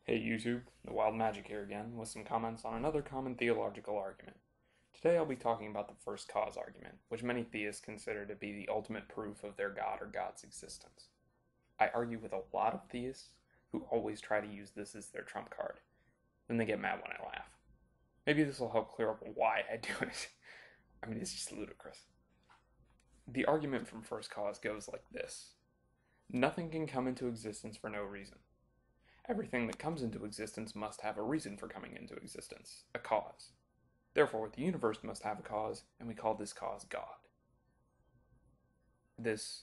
Hey YouTube, the Wild Magic here again, with some comments on another common theological argument. Today I'll be talking about the first cause argument, which many theists consider to be the ultimate proof of their God or God's existence. I argue with a lot of theists who always try to use this as their trump card. Then they get mad when I laugh. Maybe this will help clear up why I do it. I mean, it's just ludicrous. The argument from first cause goes like this. Nothing can come into existence for no reason. Everything that comes into existence must have a reason for coming into existence, a cause. Therefore, the universe must have a cause, and we call this cause God. This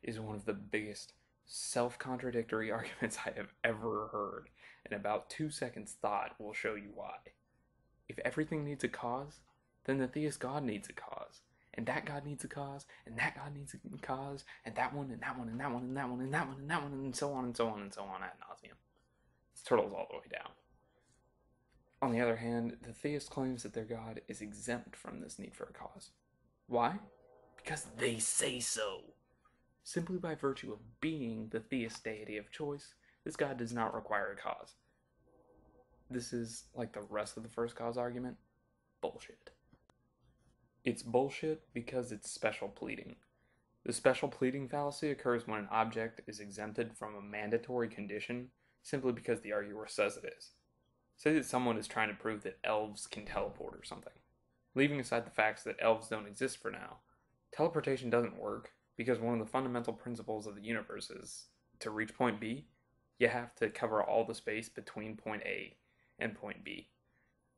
is one of the biggest self-contradictory arguments I have ever heard, and about 2 seconds thought will show you why. If everything needs a cause, then the theist God needs a cause, and that God needs a cause, and that God needs a cause, and that one, and that one, and that one, and that one, and that one, and that one, and so on, and so on, and so on ad nauseum. It's turtles all the way down. On the other hand, the theist claims that their God is exempt from this need for a cause. Why? Because they say so. Simply by virtue of being the theist deity of choice, this God does not require a cause. This is, like the rest of the first cause argument, bullshit. It's bullshit because it's special pleading. The special pleading fallacy occurs when an object is exempted from a mandatory condition simply because the arguer says it is. Say that someone is trying to prove that elves can teleport or something. Leaving aside the facts that elves don't exist for now, teleportation doesn't work because one of the fundamental principles of the universe is to reach point B, you have to cover all the space between point A and point B.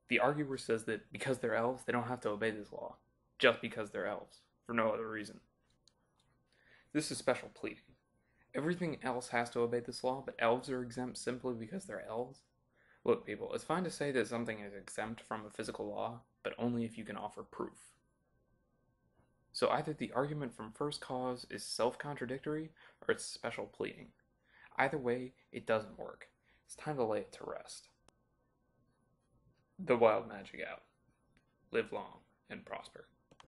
The arguer says that because they're elves, they don't have to obey this law, just because they're elves, for no other reason. This is special pleading. Everything else has to obey this law, but elves are exempt simply because they're elves? Look, people, it's fine to say that something is exempt from a physical law, but only if you can offer proof. So either the argument from first cause is self-contradictory, or it's special pleading. Either way, it doesn't work. It's time to lay it to rest. The Wild Magic out. Live long and prosper.